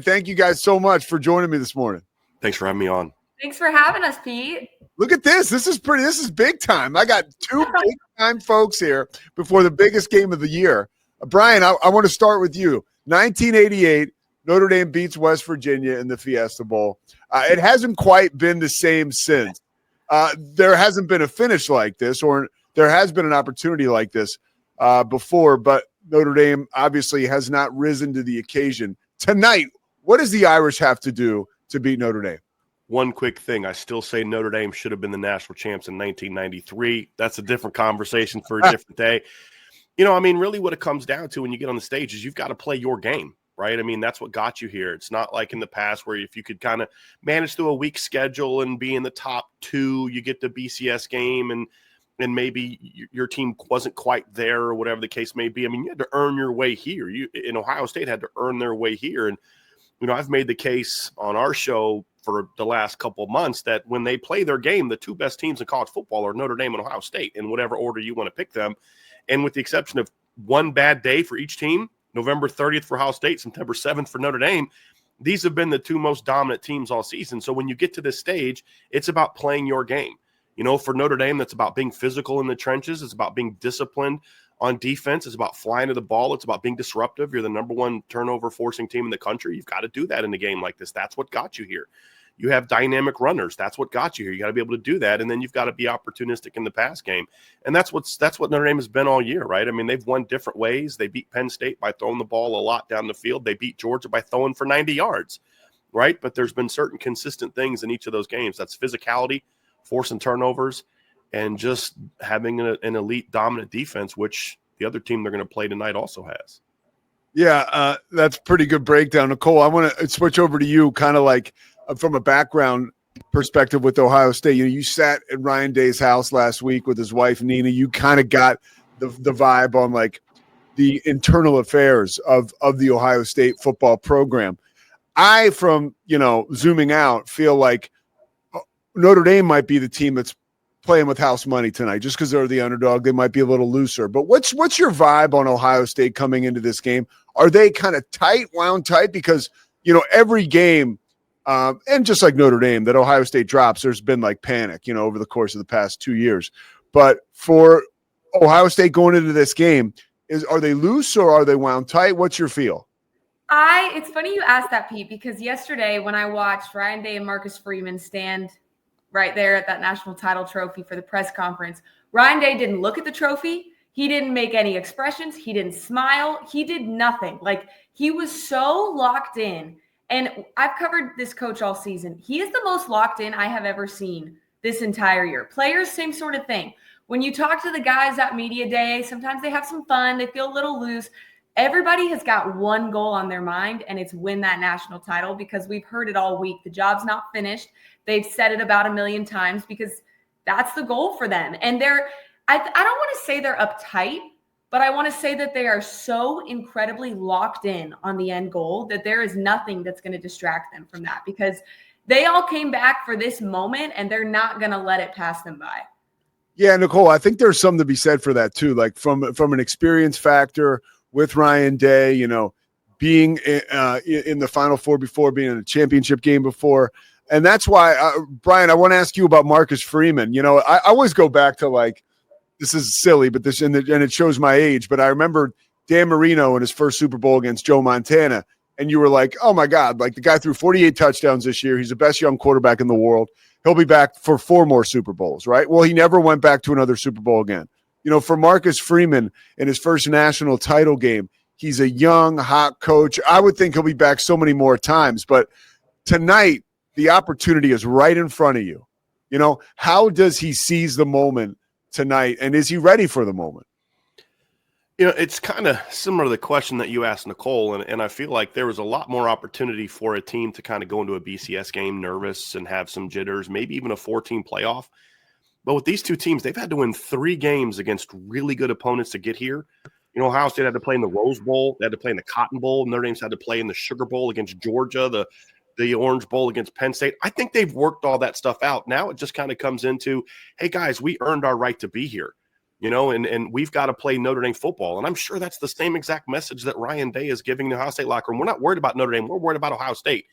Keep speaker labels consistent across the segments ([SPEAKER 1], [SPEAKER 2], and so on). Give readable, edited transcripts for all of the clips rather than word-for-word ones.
[SPEAKER 1] Thank you guys so much for joining me this morning.
[SPEAKER 2] Thanks for having me on.
[SPEAKER 3] Thanks for having us, Pete.
[SPEAKER 1] Look at this. This is big time. I got two big time folks here before the biggest game of the year. Bryan, I want to start with you. 1988, Notre Dame beats West Virginia in the Fiesta Bowl. It hasn't quite been the same since. There hasn't been a finish like this, or there has been an opportunity like this before, but Notre Dame obviously has not risen to the occasion. Tonight, what does the Irish have to do to beat Notre Dame?
[SPEAKER 2] One quick thing. I still say Notre Dame should have been the national champs in 1993. That's a different conversation for a different day. Really what it comes down to when you get on the stage is you've got to play your game, right? I mean, that's what got you here. It's not like in the past where if you could kind of manage through a weak schedule and be in the top two, you get the BCS game and maybe your team wasn't quite there or whatever the case may be. I mean, you had to earn your way here. You in Ohio State had to earn their way here. And, I've made the case on our show for the last couple of months that when they play their game, the two best teams in college football are Notre Dame and Ohio State in whatever order you want to pick them. And with the exception of one bad day for each team, November 30th for Ohio State, September 7th for Notre Dame, these have been the two most dominant teams all season. So when you get to this stage, it's about playing your game. For Notre Dame, that's about being physical in the trenches. It's about being disciplined on defense. It's about flying to the ball. It's about being disruptive. You're the number one turnover forcing team in the country. You've got to do that in a game like this. That's what got you here. You have dynamic runners. That's what got you here. You got to be able to do that, and then you've got to be opportunistic in the pass game. And that's what Notre Dame has been all year, right? I mean, they've won different ways. They beat Penn State by throwing the ball a lot down the field. They beat Georgia by throwing for 90 yards, right? But there's been certain consistent things in each of those games. That's physicality, forcing turnovers, and just having an elite dominant defense, which the other team they're going to play tonight also has.
[SPEAKER 1] Yeah, that's pretty good breakdown. Nicole, I want to switch over to you kind of like from a background perspective with Ohio State. You sat at Ryan Day's house last week with his wife, Nina. You kind of got the vibe on like the internal affairs of the Ohio State football program. I, from, zooming out, feel like Notre Dame might be the team that's playing with house money tonight just because they're the underdog. They might be a little looser. But what's your vibe on Ohio State coming into this game? Are they kind of wound tight? Because, every game, and just like Notre Dame that Ohio State drops, there's been like panic, over the course of the past 2 years. But for Ohio State going into this game, are they loose or are they wound tight? What's your feel?
[SPEAKER 3] It's funny you asked that, Pete, because yesterday when I watched Ryan Day and Marcus Freeman stand right there at that national title trophy for the press conference, Ryan Day didn't look at the trophy. He didn't make any expressions. He didn't smile. He did nothing. Like, he was so locked in. And I've covered this coach all season. He is the most locked in I have ever seen this entire year. Players, same sort of thing. When you talk to the guys at media day, sometimes they have some fun. They feel a little loose. Everybody has got one goal on their mind, and it's win that national title, because we've heard it all week. The job's not finished. They've said it about 1 million times because that's the goal for them. And I don't want to say they're uptight, but I want to say that they are so incredibly locked in on the end goal that there is nothing that's going to distract them from that, because they all came back for this moment and they're not going to let it pass them by.
[SPEAKER 1] Yeah, Nicole, I think there's something to be said for that too. Like from an experience factor with Ryan Day, being in the Final Four before, being in a championship game before. And that's why, Bryan, I want to ask you about Marcus Freeman. I always go back to like, this is silly, but and it shows my age, but I remember Dan Marino in his first Super Bowl against Joe Montana. And you were like, oh my God, like the guy threw 48 touchdowns this year. He's the best young quarterback in the world. He'll be back for 4 more Super Bowls, right? Well, he never went back to another Super Bowl again. For Marcus Freeman in his first national title game, he's a young, hot coach. I would think he'll be back so many more times, but tonight, the opportunity is right in front of you. How does he seize the moment tonight, and is he ready for the moment?
[SPEAKER 2] It's kind of similar to the question that you asked Nicole, and I feel like there was a lot more opportunity for a team to kind of go into a BCS game nervous and have some jitters, maybe even a 4-team playoff. But with these two teams, they've had to win 3 games against really good opponents to get here. Ohio State had to play in the Rose Bowl. They had to play in the Cotton Bowl. Notre Dame's had to play in the Sugar Bowl against Georgia, the Orange Bowl against Penn State. I think they've worked all that stuff out. Now it just kind of comes into, hey, guys, we earned our right to be here. and we've got to play Notre Dame football. And I'm sure that's the same exact message that Ryan Day is giving the Ohio State locker room. We're not worried about Notre Dame. We're worried about Ohio State.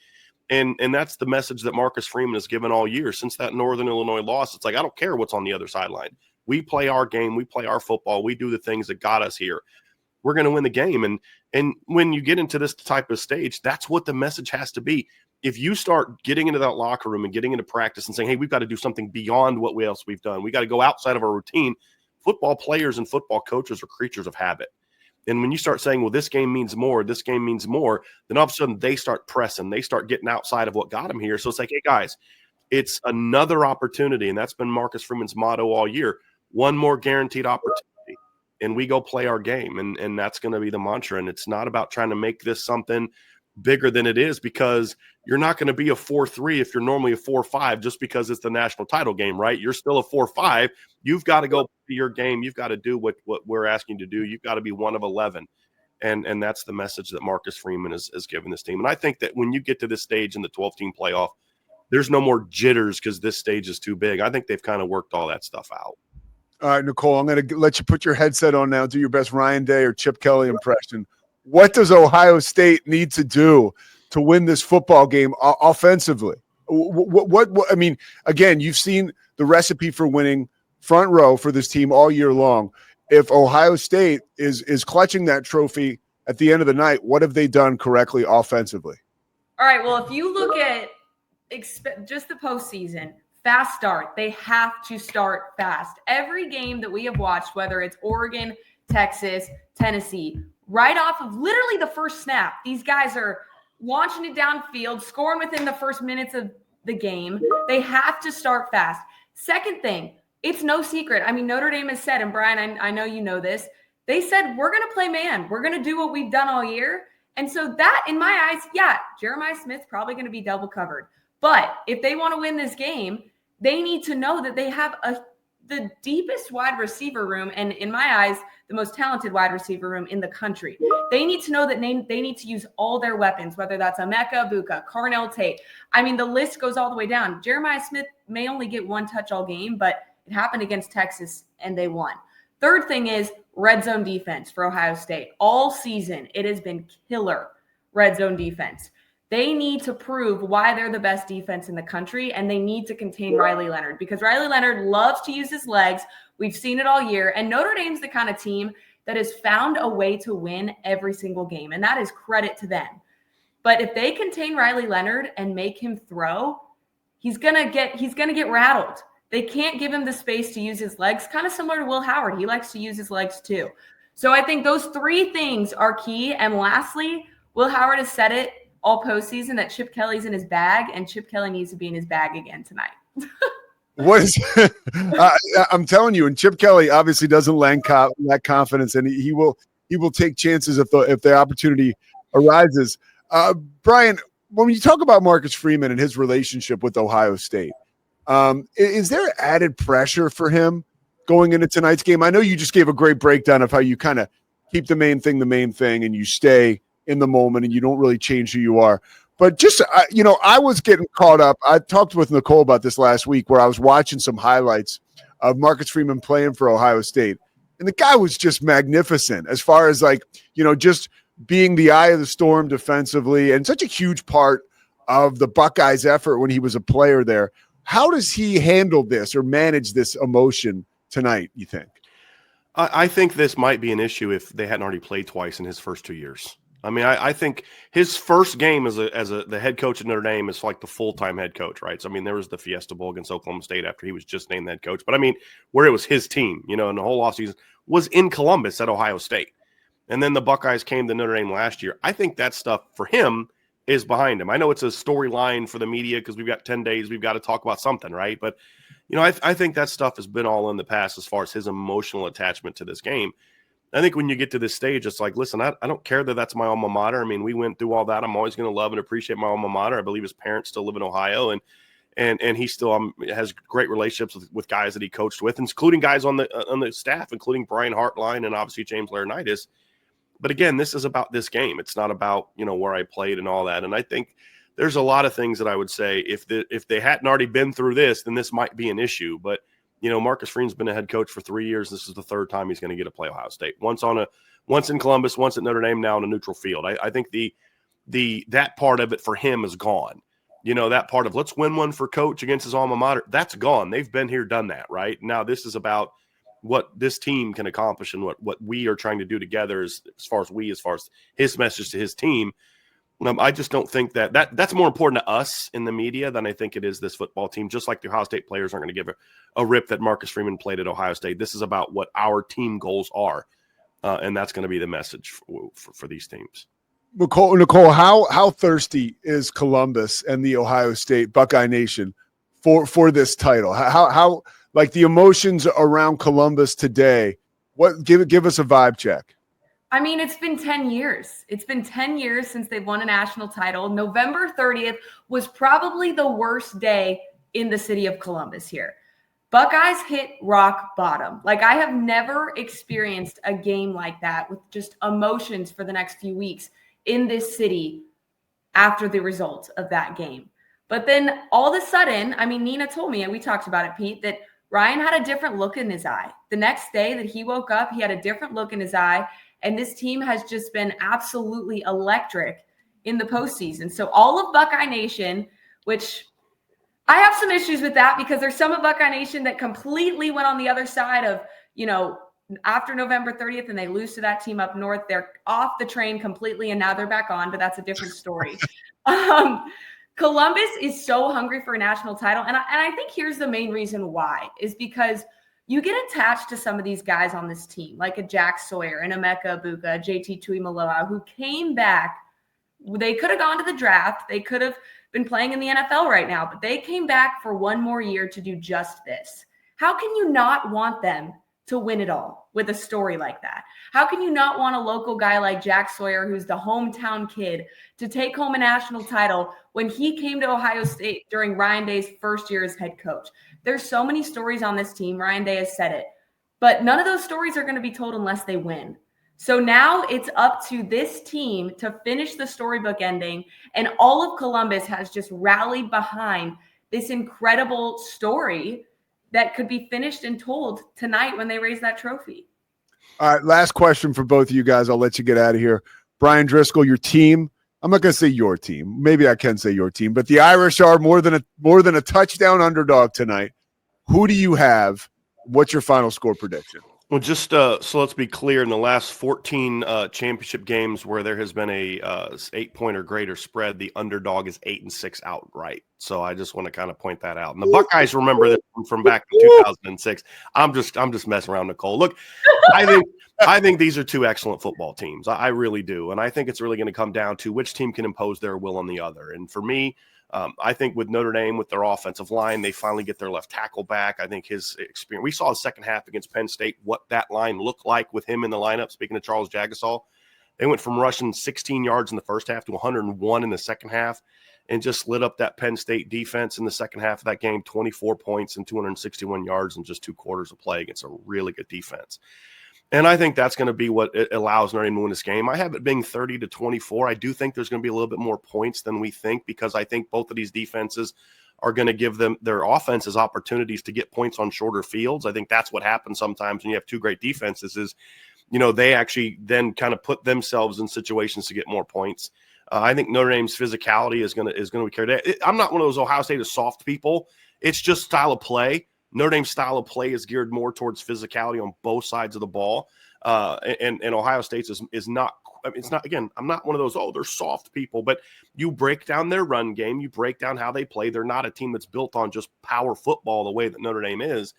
[SPEAKER 2] And that's the message that Marcus Freeman has given all year since that Northern Illinois loss. It's like, I don't care what's on the other sideline. We play our game. We play our football. We do the things that got us here. We're going to win the game. And when you get into this type of stage, that's what the message has to be. If you start getting into that locker room and getting into practice and saying, hey, we've got to do something beyond what else we've done. We got to go outside of our routine. Football players and football coaches are creatures of habit. And when you start saying, well, this game means more, then all of a sudden they start pressing. They start getting outside of what got them here. So it's like, hey, guys, it's another opportunity. And that's been Marcus Freeman's motto all year. One more guaranteed opportunity. And we go play our game. And that's going to be the mantra. And it's not about trying to make this something bigger than it is, because you're not going to be a 4-3 if you're normally a 4-5 just because it's the national title game, right? You're still a 4-5. You've got to go play your game. You've got to do what we're asking you to do. You've got to be one of 11. And that's the message that Marcus Freeman is giving this team. And I think that when you get to this stage in the 12-team playoff, there's no more jitters because this stage is too big. I think they've kind of worked all that stuff out.
[SPEAKER 1] All right, Nicole, I'm going to let you put your headset on now. Do your best Ryan Day or Chip Kelly impression. What does Ohio State need to do to win this football game offensively? What I mean, again, you've seen the recipe for winning front row for this team all year long. If Ohio State is clutching that trophy at the end of the night, what have they done correctly offensively?
[SPEAKER 3] All right, well, if you look at just the postseason, fast start. They have to start fast. Every game that we have watched, whether it's Oregon, Texas, Tennessee, right off of literally the first snap, these guys are launching it downfield, scoring within the first minutes of the game. They have to start fast. Second thing, it's no secret. I mean, Notre Dame has said, and Brian, I know you know this, they said, we're going to play man. We're going to do what we've done all year. And so that, in my eyes, yeah, Jeremiah Smith's probably going to be double covered. But if they want to win this game, they need to know that they have the deepest wide receiver room, and in my eyes, the most talented wide receiver room in the country. They need to know that they need to use all their weapons, whether that's Emeka Egbuka, Carnell Tate. I mean, the list goes all the way down. Jeremiah Smith may only get one touch all game, but it happened against Texas, and they won. Third thing is red zone defense for Ohio State. All season, it has been killer red zone defense. They need to prove why they're the best defense in the country, and they need to contain Riley Leonard, because Riley Leonard loves to use his legs. We've seen it all year, and Notre Dame's the kind of team that has found a way to win every single game, and that is credit to them. But if they contain Riley Leonard and make him throw, he's gonna get rattled. They can't give him the space to use his legs, kind of similar to Will Howard. He likes to use his legs too. So I think those three things are key. And lastly, Will Howard has said it all postseason that Chip Kelly's in his bag, and Chip Kelly needs to be in his bag again tonight.
[SPEAKER 1] What is I'm telling you, and Chip Kelly obviously doesn't lack confidence, and he will take chances if the opportunity arises. Brian, when you talk about Marcus Freeman and his relationship with Ohio State, is there added pressure for him going into tonight's game? I know you just gave a great breakdown of how you kind of keep the main thing, and you stay in the moment and you don't really change who you are. But just, I was getting caught up. I talked with Nicole about this last week where I was watching some highlights of Marcus Freeman playing for Ohio State. And the guy was just magnificent as far as just being the eye of the storm defensively and such a huge part of the Buckeyes' effort when he was a player there. How does he handle this or manage this emotion tonight, you think?
[SPEAKER 2] I think this might be an issue if they hadn't already played twice in his first 2 years. I mean, I think his first game as the head coach at Notre Dame is like the full-time head coach, right? So, I mean, there was the Fiesta Bowl against Oklahoma State after he was just named head coach. But, I mean, where it was his team, and the whole offseason was in Columbus at Ohio State. And then the Buckeyes came to Notre Dame last year. I think that stuff for him is behind him. I know it's a storyline for the media because we've got 10 days. We've got to talk about something, right? But, I think that stuff has been all in the past as far as his emotional attachment to this game. I think when you get to this stage, it's like, listen, I don't care that that's my alma mater. I mean, we went through all that. I'm always going to love and appreciate my alma mater. I believe his parents still live in Ohio, and he still has great relationships with guys that he coached with, including guys on the staff, including Brian Hartline and obviously James Laurinaitis. But again, this is about this game. It's not about where I played and all that. And I think there's a lot of things that I would say if they hadn't already been through this, then this might be an issue. But Marcus Freeman's been a head coach for 3 years. This is the third time he's going to get to play Ohio State. Once in Columbus, once at Notre Dame, now on a neutral field. I think that part of it for him is gone. That part of let's win one for coach against his alma mater, that's gone. They've been here, done that, right? Now this is about what this team can accomplish and what we are trying to do together as far as his message to his team. I just don't think that's more important to us in the media than I think it is this football team. Just like the Ohio State players aren't going to give a rip that Marcus Freeman played at Ohio State. This is about what our team goals are, and that's going to be the message for these teams.
[SPEAKER 1] Nicole, how thirsty is Columbus and the Ohio State Buckeye Nation for this title? How like the emotions around Columbus today? Give us a vibe check.
[SPEAKER 3] I mean, it's been 10 years. It's been 10 years since they've won a national title. November 30th was probably the worst day in the city of Columbus here. Buckeyes hit rock bottom. Like, I have never experienced a game like that with just emotions for the next few weeks in this city after the results of that game. But then all of a sudden, I mean, Nina told me, and we talked about it, Pete, that Ryan had a different look in his eye. The next day that he woke up, he had a different look in his eye. And this team has just been absolutely electric in the postseason. So all of Buckeye Nation, which I have some issues with that because there's some of Buckeye Nation that completely went on the other side of, after November 30th and they lose to that team up north, they're off the train completely and now they're back on, but that's a different story. Columbus is so hungry for a national title. And I think here's the main reason why is because you get attached to some of these guys on this team, like a Jack Sawyer and Emeka Ibuka, JT Tuimoloau, who came back. They could have gone to the draft. They could have been playing in the NFL right now, but they came back for one more year to do just this. How can you not want them to win it all with a story like that? How can you not want a local guy like Jack Sawyer, who's the hometown kid, to take home a national title when he came to Ohio State during Ryan Day's first year as head coach? There's so many stories on this team. Ryan Day has said it, but none of those stories are going to be told unless they win. So now it's up to this team to finish the storybook ending, and all of Columbus has just rallied behind this incredible story that could be finished and told tonight when they raise that trophy.
[SPEAKER 1] All right, last question for both of you guys. I'll let you get out of here. Bryan Driskell, your team. I'm not going to say your team. Maybe I can say your team, but the Irish are more than a touchdown underdog tonight. Who do you have? What's your final score prediction?
[SPEAKER 2] Well, just so let's be clear, in the last 14 championship games where there has been a 8-point or greater spread, the underdog is 8-6 outright. So I just want to kind of point that out. And the Buckeyes remember this from back in 2006. I'm just messing around, Nicole. Look, I think these are two excellent football teams. I really do. And I think it's really going to come down to which team can impose their will on the other. And for me, I think with Notre Dame, with their offensive line, they finally get their left tackle back. I think his experience – we saw the second half against Penn State, what that line looked like with him in the lineup. Speaking of Charles Jagasaw, they went from rushing 16 yards in the first half to 101 in the second half and just lit up that Penn State defense in the second half of that game, 24 points and 261 yards in just 2 quarters of play against a really good defense. And I think that's going to be what it allows Notre Dame to win this game. I have it being 30-24. I do think there's going to be a little bit more points than we think because I think both of these defenses are going to give them their offenses opportunities to get points on shorter fields. I think that's what happens sometimes when you have two great defenses is, they actually then kind of put themselves in situations to get more points. I think Notre Dame's physicality is going to be carried. I'm not one of those Ohio State is soft people. It's just style of play. Notre Dame's style of play is geared more towards physicality on both sides of the ball. And Ohio State's is not – it's not – again, I'm not one of those, they're soft people. But you break down their run game. You break down how they play. They're not a team that's built on just power football the way that Notre Dame is.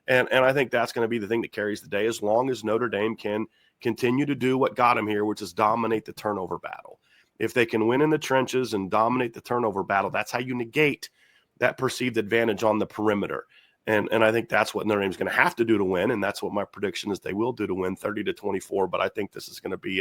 [SPEAKER 2] And I think that's going to be the thing that carries the day as long as Notre Dame can continue to do what got them here, which is dominate the turnover battle. If they can win in the trenches and dominate the turnover battle, that's how you negate that perceived advantage on the perimeter. And I think that's what Notre Dame's going to have to do to win, and that's what my prediction is they will do to win, 30-24. But I think this is going to be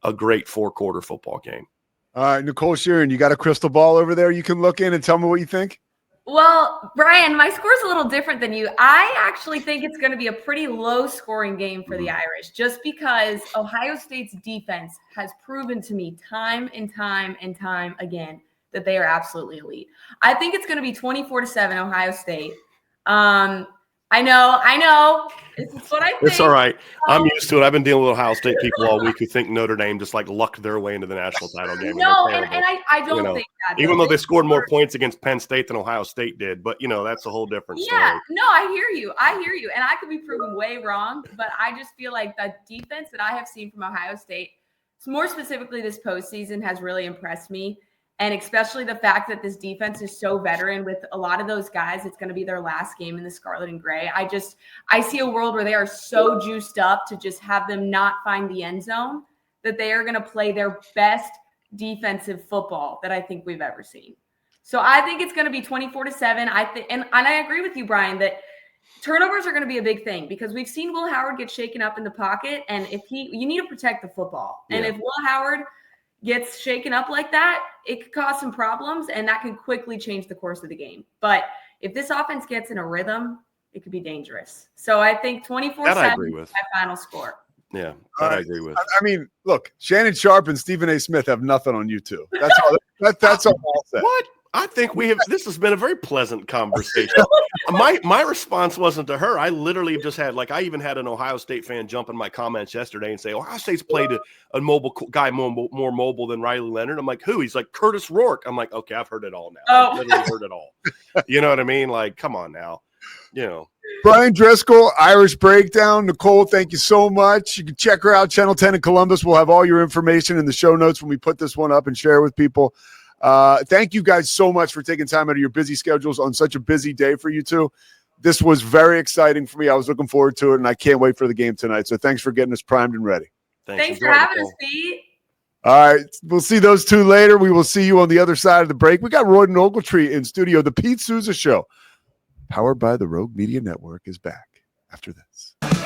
[SPEAKER 2] a great 4-quarter football game.
[SPEAKER 1] All right, Nicole Shearin, you got a crystal ball over there you can look in and tell me what you think?
[SPEAKER 3] Well, Brian, my score's a little different than you. I actually think it's going to be a pretty low-scoring game for the Irish just because Ohio State's defense has proven to me time and time and time again that they are absolutely elite. I think it's going to be 24-7 Ohio State. I know. This is what I think.
[SPEAKER 2] It's all right. I'm used to it. I've been dealing with Ohio State people all week who think Notre Dame just like lucked their way into the national title game.
[SPEAKER 3] No, and I don't think that.
[SPEAKER 2] Even though they scored more points against Penn State than Ohio State did, but that's a whole different story.
[SPEAKER 3] Yeah, no, I hear you, and I could be proven way wrong, but I just feel like the defense that I have seen from Ohio State, more specifically this postseason, has really impressed me. And especially the fact that this defense is so veteran with a lot of those guys, it's going to be their last game in the scarlet and gray. I see a world where they are so juiced up to just have them not find the end zone that they are going to play their best defensive football that I think we've ever seen. So I think it's going to be 24-7. And I agree with you, Bryan, that turnovers are going to be a big thing because we've seen Will Howard get shaken up in the pocket. And you need to protect the football. And if Will Howard gets shaken up like that, it could cause some problems, and that can quickly change the course of the game. But if this offense gets in a rhythm, it could be dangerous. So I think 24-7
[SPEAKER 2] I agree with.
[SPEAKER 3] Is my final score.
[SPEAKER 2] Yeah, that I agree with.
[SPEAKER 1] I mean, look, Shannon Sharp and Stephen A. Smith have nothing on you two. That's all. That's all I'll say.
[SPEAKER 2] What? I think this has been a very pleasant conversation. My response wasn't to her. I literally just had, I even had an Ohio State fan jump in my comments yesterday and say, Ohio State's played a mobile guy more mobile than Riley Leonard. I'm like, who? He's like, Curtis Rourke. I'm like, okay, I've heard it all now. I've literally heard it all. You know what I mean? Like, come on now.
[SPEAKER 1] Bryan Driskell, Irish Breakdown. Nicole, thank you so much. You can check her out, Channel 10 in Columbus. We'll have all your information in the show notes when we put this one up and share it with people. Thank you guys so much for taking time out of your busy schedules on such a busy day for you two. This was very exciting for me. I was looking forward to it, and I can't wait for the game tonight. So thanks for getting us primed and ready.
[SPEAKER 3] Thanks for having us, Pete.
[SPEAKER 1] All right. We'll see those two later. We will see you on the other side of the break. We got Royden Ogletree in studio. The Pete Souza Show, powered by the Rogue Media Network, is back after this.